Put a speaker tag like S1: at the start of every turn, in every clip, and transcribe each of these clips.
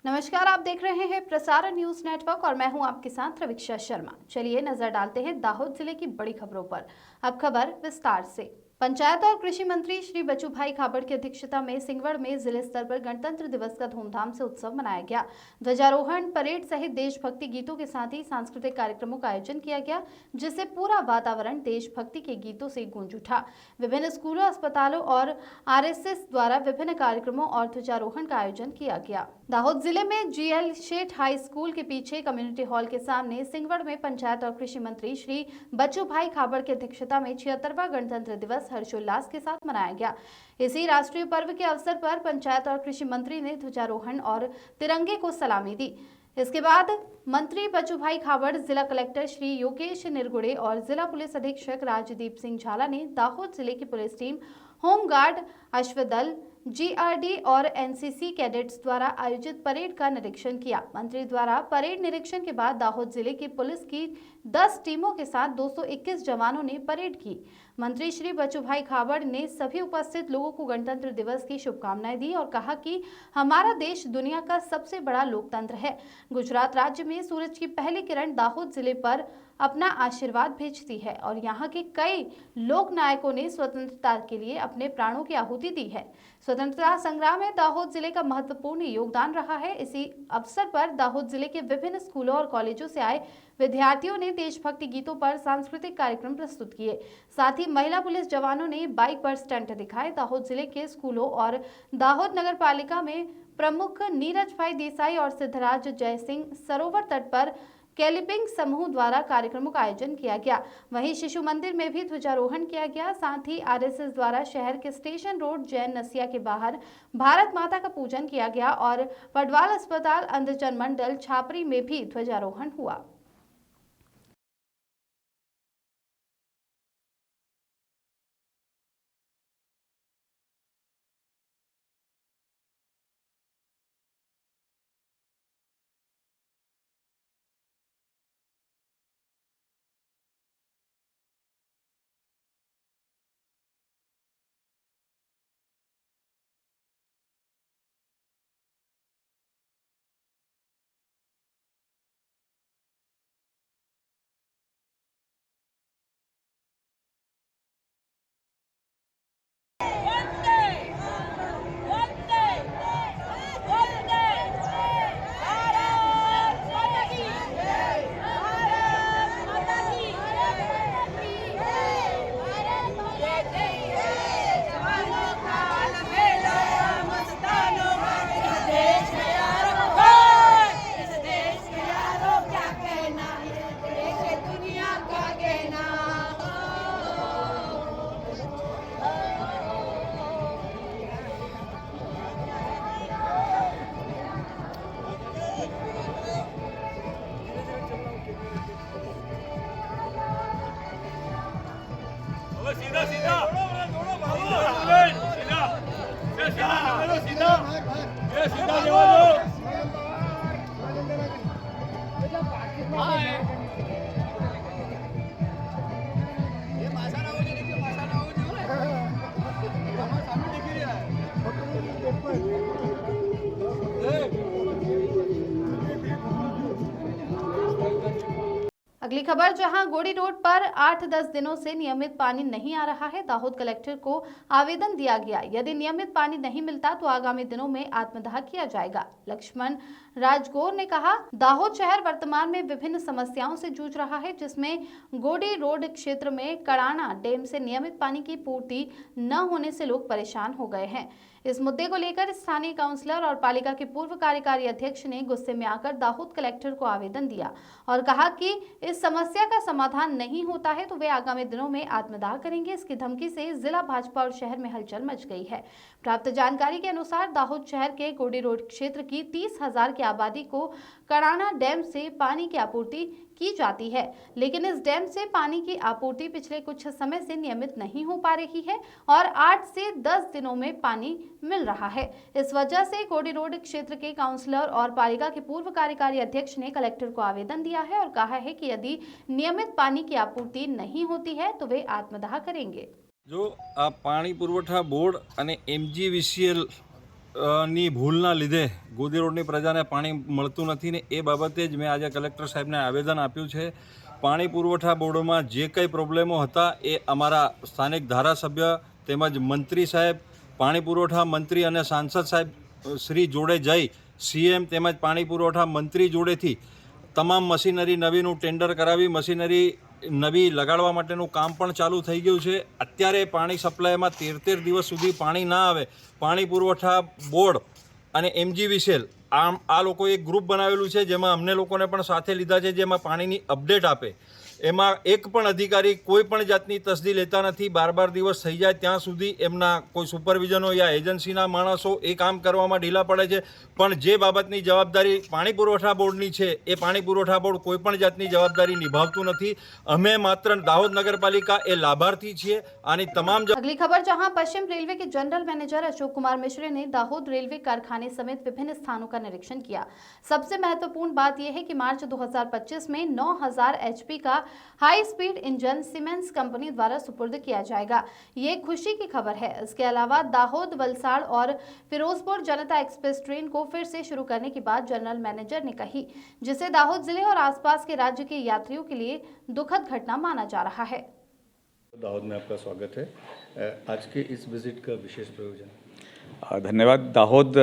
S1: नमस्कार, आप देख रहे हैं प्रसारण न्यूज नेटवर्क और मैं हूं आपके साथ रवीक्षा शर्मा। चलिए नजर डालते हैं दाहोद जिले की बड़ी खबरों पर। अब खबर विस्तार से। पंचायत और कृषि मंत्री श्री बचूभाई खाबड़ की अध्यक्षता में सिंगवड़ में जिले स्तर पर गणतंत्र दिवस का धूमधाम से उत्सव मनाया गया। ध्वजारोहण, परेड सहित देशभक्ति गीतों के साथ ही सांस्कृतिक कार्यक्रमों का आयोजन किया गया, जिससे पूरा वातावरण देशभक्ति के गीतों से गूंज उठा। विभिन्न स्कूलों, अस्पतालों और आरएसएस द्वारा विभिन्न कार्यक्रमों और ध्वजारोहण का आयोजन किया गया। दाहोद जिले में जीएल शेठ हाई स्कूल के पीछे कम्युनिटी हॉल के सामने सिंगवड़ में पंचायत और कृषि मंत्री श्री बचूभाई खाबड़ की अध्यक्षता में 76वां गणतंत्र दिवस हर्षोल्लास के साथ मनाया गया। इसी राष्ट्रीय पर्व के अवसर पर पंचायत और कृषि मंत्री ने ध्वजारोहण और तिरंगे को सलामी दी। इसके बाद मंत्री बचूभाई खाबड़, जिला कलेक्टर श्री योगेश निरगुड़े और जिला पुलिस अधीक्षक राजदीप सिंह झाला ने दाहोद जिले की पुलिस टीम, होमगार्ड, अश्वदल, जीआरडी और एनसीसी कैडेट्स द्वारा आयोजित परेड का निरीक्षण किया। मंत्री द्वारा परेड निरीक्षण के बाद दाहोद जिले की पुलिस की 10 टीमों के साथ 221 जवानों ने परेड की। मंत्री श्री बचूभाई खाबड़ ने सभी उपस्थित लोगों को गणतंत्र दिवस की शुभकामनाएं दी और कहा कि हमारा देश दुनिया का सबसे बड़ा लोकतंत्र है। गुजरात राज्य में सूरज की पहली किरण दाहोद जिले पर अपना आशीर्वाद भेजती है और यहाँ के कई लोक नायकों ने स्वतंत्रता के लिए अपने प्राणों की आहुति दी है। स्वतंत्रता संग्राम में दाहोद जिले का महत्वपूर्ण योगदान रहा है। इसी अवसर पर दाहोद जिले के विभिन्न स्कूलों और कॉलेजों से आए विद्यार्थियों ने देशभक्ति गीतों पर सांस्कृतिक कार्यक्रम प्रस्तुत किए। साथ ही महिला पुलिस जवानों ने बाइक पर स्टंट दिखाए। दाहोद जिले के स्कूलों और दाहोद नगर पालिका में प्रमुख नीरज भाई देसाई और सिद्धराज जयसिंह सरोवर तट पर कैलिपिंग समूह द्वारा कार्यक्रमों का आयोजन किया गया। वहीं शिशु मंदिर में भी ध्वजारोहण किया गया। साथ ही आरएसएस द्वारा शहर के स्टेशन रोड जैन नसिया के बाहर भारत माता का पूजन किया गया और पडवाल अस्पताल, अंधजन मंडल, छापरी में भी ध्वजारोहण हुआ।
S2: सीधा सीधा
S1: अगली खबर, जहां गोड़ी रोड पर 8-10 दिनों से नियमित पानी नहीं आ रहा है। दाहोद कलेक्टर को आवेदन दिया गया। यदि नियमित पानी नहीं मिलता तो आगामी दिनों में आत्मदाह किया जाएगा। लक्ष्मण राजगौर ने कहा, दाहोद शहर वर्तमान में विभिन्न समस्याओं से जूझ रहा है, जिसमें गोड़ी रोड क्षेत्र में कड़ाना डैम से नियमित पानी की पूर्ति न होने से लोग परेशान हो गए हैं। इस मुद्दे को लेकर स्थानीय काउंसलर और पालिका के पूर्व कार्यकारी अध्यक्ष ने गुस्से में आकर दाहोद कलेक्टर को आवेदन दिया और कहा कि इस समस्या का समाधान नहीं होता है तो वे आगामी दिनों में आत्मदाह करेंगे। इसकी धमकी से जिला भाजपा और शहर में हलचल मच गई है। प्राप्त जानकारी के अनुसार दाहोद शहर के गोड़ी रोड क्षेत्र की 30,000 की आबादी को कड़ाना डैम से पानी की आपूर्ति की जाती है, लेकिन इस डैम से पानी की आपूर्ति पिछले कुछ समय से नियमित नहीं हो पा रही है और 8 से 10 दिनों में पानी मिल रहा है। इस वजह से गोड़ी रोड क्षेत्र के काउंसलर और पालिका के पूर्व कार्यकारी अध्यक्ष ने कलेक्टर को आवेदन दिया है और कहा है कि यदि नियमित पानी की आपूर्ति नहीं होती है तो वे आत्मदाह करेंगे।
S3: जो आ पाणी पुरवठा बोर्ड અને MGVCL ની ભૂલના લીધે ગોદી રોડની પ્રજાને પાણી મળતું નથી ને એ બાબતે જ મેં આજે કલેક્ટર સાહેબને આવેદન આપ્યું છે. પાણી પુરવઠા બોર્ડમાં જે કંઈ પ્રોબ્લેમો હતા એ અમારા સ્થાનિક ધારાસભ્ય તેમજ મંત્રી સાહેબ, પાણી પુરવઠા મંત્રી અને સાંસદ સાહેબ શ્રી જોડે જઈ સીએમ તેમજ પાણી પુરવઠા મંત્રી જોડેથી તમામ મશીનરી નવીનું ટેન્ડર કરાવી મશીનરી નવી લગાડવા માટેનું કામ પણ ચાલુ થઈ ગયું છે. અત્યારે પાણી સપ્લાયમાં 13 દિવસ સુધી પાણી ના આવે, પાણી પુરવઠા બોર્ડ અને MGVCL આ લોકોએ એક ગ્રુપ બનાવેલું છે જેમાં અમને લોકોને પણ સાથે લીધા છે, જેમાં પાણીની અપડેટ આપે. એમાં એક પણ અધિકારી કોઈ પણ જાતની તસદી લેતા નથી. 12 દિવસ થઈ જાય ત્યાં સુધી એમના કોઈ સુપરવિઝનો યા એજન્સીના માણસો એ કામ કરવામાં ઢીલા પડે છે. પણ જે બાબતની જવાબદારી પાણી પુરવઠા બોર્ડની છે એ પાણી પુરવઠા બોર્ડ કોઈ પણ જાતની જવાબદારી નિભાવતું નથી. અમે માત્ર દાહોદ નગरपालिका એ લાભાर्थी છીએ. આની તમામ
S1: अगली खबर, जहां पश्चिम रेलवे के जनरल मैनेजर अशोक कुमार मिश्र ने दाहोद रेलवे कारखाने समेत विभिन्न स्थानों का निरीक्षण किया. सबसे महत्वपूर्ण बात यह है कि मार्च 2025 में 9000 HP का high speed engine siemens company द्वारा सुपुर्द किया जाएगा. ये खुशी की खबर है. इसके अलावा दाहोद, वलसाड़ और फिरोजपुर जनता एक्सप्रेस ट्रेन को फिर से शुरू करने की बात जनरल मैनेजर ने कही, जिसे दाहोद जिले और आसपास के राज्य के यात्रियों के लिए दुखद घटना माना जा रहा है.
S4: दाहोद में आपका स्वागत है. आज के इस विजिट का विशेष प्रयोजन?
S5: धन्यवाद. दाहोद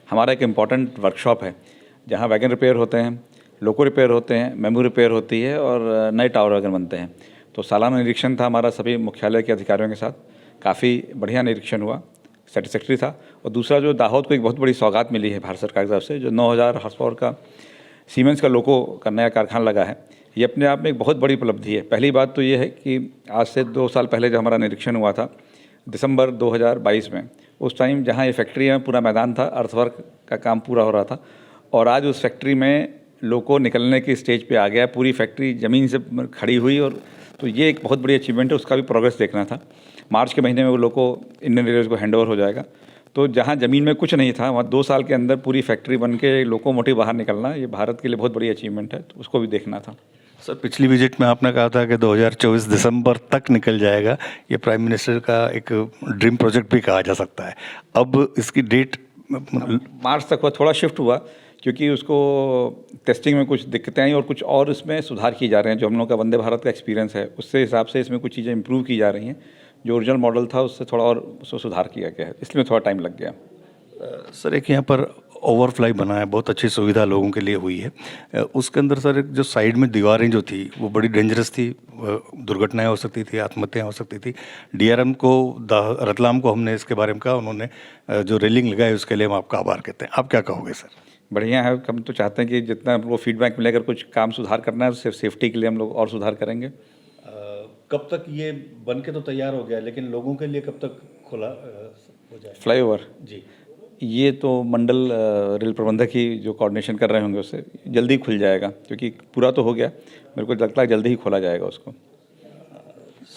S5: हमारा एक इम्पॉर्टेंट वर्कशॉप है जहां वैगन रिपेयर होते हैं, लोको रिपेयर होते हैं, मेमो रिपेयर होती है और नए टावर वैगन बनते हैं. तो सालाना निरीक्षण था हमारा सभी मुख्यालय के अधिकारियों के साथ. काफ़ी बढ़िया निरीक्षण हुआ, सेटिस्फैक्ट्री था. और दूसरा जो दाहोद को एक बहुत बड़ी सौगात मिली है भारत सरकार की तरफ से, जो 9000 हॉर्स पावर का सीमेंस का लोको का नया कारखाना लगा है, ये अपने आप में एक बहुत बड़ी उपलब्धि है. पहली बात तो ये है कि आज से 2 साल पहले जब हमारा निरीक्षण हुआ था दिसंबर 2022 में, उस टाइम जहाँ ये फैक्ट्री में पूरा मैदान था, अर्थवर्क का काम पूरा हो रहा था, और आज उस फैक्ट्री में लोको निकलने की स्टेज पे आ गया. पूरी फैक्ट्री ज़मीन से खड़ी हुई, और तो ये एक बहुत बड़ी अचीवमेंट है. उसका भी प्रोग्रेस देखना था. मार्च के महीने में वो लोको इंडियन रेलवेज को हैंडओवर हो जाएगा. तो जहाँ ज़मीन में कुछ नहीं था, वहाँ 2 साल के अंदर पूरी फैक्ट्री बन के लोकोमोटिव बाहर निकलना, ये भारत के लिए बहुत बड़ी अचीवमेंट है. तो उसको भी देखना था.
S4: सर, पिछली विजिट में आपने कहा था कि 2024 दिसंबर तक निकल जाएगा. ये प्राइम मिनिस्टर का एक ड्रीम प्रोजेक्ट भी कहा जा सकता है. अब इसकी डेट
S5: मार्च तक थोड़ा शिफ्ट हुआ क्योंकि उसको टेस्टिंग में कुछ दिक्कतें आई और कुछ और इसमें सुधार किए जा रहे हैं. जो हम लोग का वंदे भारत का एक्सपीरियंस है उससे हिसाब से इसमें कुछ चीज़ें इंप्रूव की जा रही हैं. जो ओरिजिनल मॉडल था उससे थोड़ा और उसको सुधार किया गया है, इसलिए थोड़ा टाइम लग गया.
S4: सर, एक यहाँ पर ओवरफ्लाई बना है, बहुत अच्छी सुविधा लोगों के लिए हुई है. उसके अंदर सर एक जो साइड में दीवारें जो थी वो बड़ी डेंजरस थी, दुर्घटनाएं हो सकती थी, आत्महत्याएं हो सकती थी. DRM को रतलाम को हमने इसके बारे में कहा, उन्होंने जो रेलिंग लगाई उसके लिए हम आपका आभार कहते हैं. आप क्या कहोगे सर?
S5: बढ़िया है. हम तो चाहते हैं कि जितना वो फीडबैक मिलेगा, कुछ काम सुधार करना है, सिर्फ सेफ्टी के लिए हम लोग और सुधार करेंगे.
S4: कब तक ये बन के तो तैयार हो गया, लेकिन लोगों के लिए कब तक खुला हो जाए?
S5: फ्लाईओवर
S4: जी,
S5: ये तो मंडल रेल प्रबंधक ही जो कोऑर्डिनेशन कर रहे होंगे, उससे जल्दी खुल जाएगा. क्योंकि पूरा तो हो गया, मेरे को लगता है जल्दी ही खोला जाएगा उसको.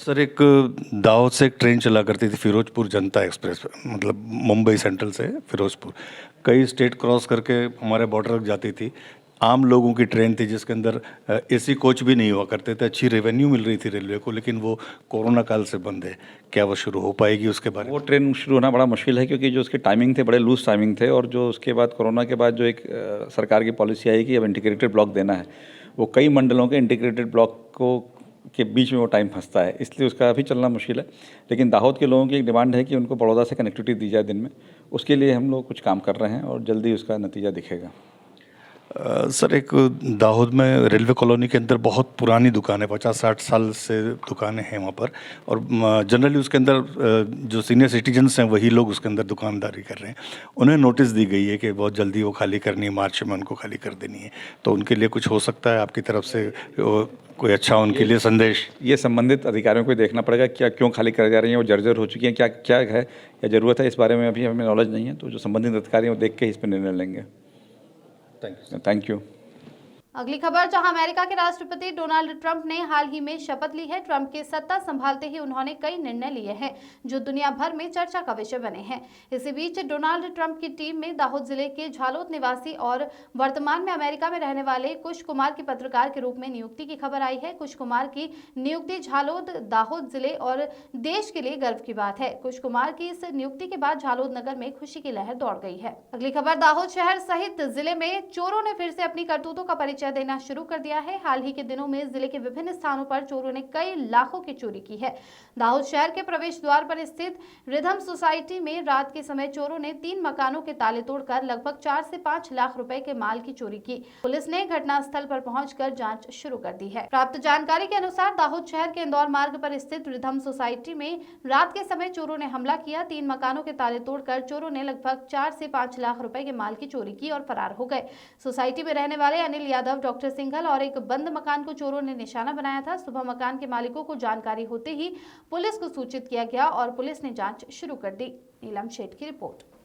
S4: सर, एक दाहोद से एक ट्रेन चला करती थी फिरोजपुर जनता एक्सप्रेस, मतलब मुंबई सेंट्रल से फिरोजपुर, कई स्टेट क्रॉस करके हमारे बॉर्डर तक जाती थी. आम लोगों की ट्रेन थी जिसके अंदर AC कोच भी नहीं हुआ करते थे. अच्छी रेवेन्यू मिल रही थी रेलवे को, लेकिन वो कोरोना काल से बंद है. क्या वो शुरू हो पाएगी? उसके बारे में
S5: वो ट्रेन शुरू होना बड़ा मुश्किल है क्योंकि जो उसके टाइमिंग थे बड़े लूज टाइमिंग थे. और जो उसके बाद कोरोना के बाद जो एक सरकार की पॉलिसी आई कि अब इंटीग्रेटेड ब्लॉक देना है, वो कई मंडलों के इंटीग्रेटेड ब्लॉक को के बीच में वो टाइम फंसता है, इसलिए उसका अभी चलना मुश्किल है. लेकिन दाहोद के लोगों की एक डिमांड है कि उनको बड़ौदा से कनेक्टिविटी दी जाए दिन में. उसके लिए हम लोग कुछ काम कर रहे हैं और जल्दी उसका नतीजा दिखेगा.
S4: सर, एक दाहोद में रेलवे कॉलोनी के अंदर बहुत पुरानी दुकान है, 50-60 साल से दुकानें हैं वहाँ पर, और जनरली उसके अंदर जो सीनियर सिटीजन्स हैं वही लोग उसके अंदर दुकानदारी कर रहे हैं. उन्हें नोटिस दी गई है कि बहुत जल्दी वो खाली करनी है, मार्च में उनको खाली कर देनी है. तो उनके लिए कुछ हो सकता है आपकी तरफ से कोई अच्छा उनके लिए संदेश?
S5: ये संबंधित अधिकारियों को देखना पड़ेगा क्या क्यों खाली कर जा रही हैं, वो जर्जर हो चुकी हैं, क्या क्या है, क्या ज़रूरत है, इस बारे में अभी हमें नॉलेज नहीं है. तो जो संबंधित अधिकारी हैं वो देख के इस पर निर्णय लेंगे.
S4: Thank you.
S5: Thank you.
S1: अगली खबर, जहां अमेरिका के राष्ट्रपति डोनाल्ड ट्रंप ने हाल ही में शपथ ली है। ट्रंप के सत्ता संभालते ही उन्होंने कई निर्णय लिए हैं जो दुनिया भर में चर्चा का विषय बने हैं। इसी बीच डोनाल्ड ट्रंप की टीम में दाहोद जिले के झालोद निवासी और वर्तमान में अमेरिका में रहने वाले कुश कुमार की पत्रकार के रूप में नियुक्ति की खबर आई है। कुश कुमार की नियुक्ति झालोद, दाहोद जिले और देश के लिए गर्व की बात है। कुश कुमार की इस नियुक्ति के बाद झालोद नगर में खुशी की लहर दौड़ गई है। अगली खबर, दाहोद शहर सहित जिले में चोरों ने फिर से अपनी करतूतों का परिचय देना शुरू कर दिया है। हाल ही के दिनों में जिले के विभिन्न स्थानों पर चोरों ने कई लाखों की चोरी की है। दाहोद शहर के प्रवेश द्वार पर स्थित रिधम सोसाइटी में रात के समय चोरों ने 3 मकानों के ताले तोड़कर लगभग 4 से 5 लाख रुपए के माल की चोरी की। पुलिस ने घटनास्थल पर पहुंचकर जांच शुरू कर दी है। प्राप्त जानकारी के अनुसार दाहोद शहर के इंदौर मार्ग पर स्थित रिधम सोसाइटी में रात के समय चोरों ने हमला किया। 3 मकानों के ताले तोड़कर चोरों ने लगभग 4 से 5 लाख रुपए के माल की चोरी की और फरार हो गए। सोसाइटी में रहने वाले अनिल यादव, डॉक्टर सिंघल और एक बंद मकान को चोरों ने निशाना बनाया था। सुबह मकान के मालिकों को जानकारी होते ही पुलिस को सूचित किया गया और पुलिस ने जांच शुरू कर दी। नीलम शेठ की रिपोर्ट।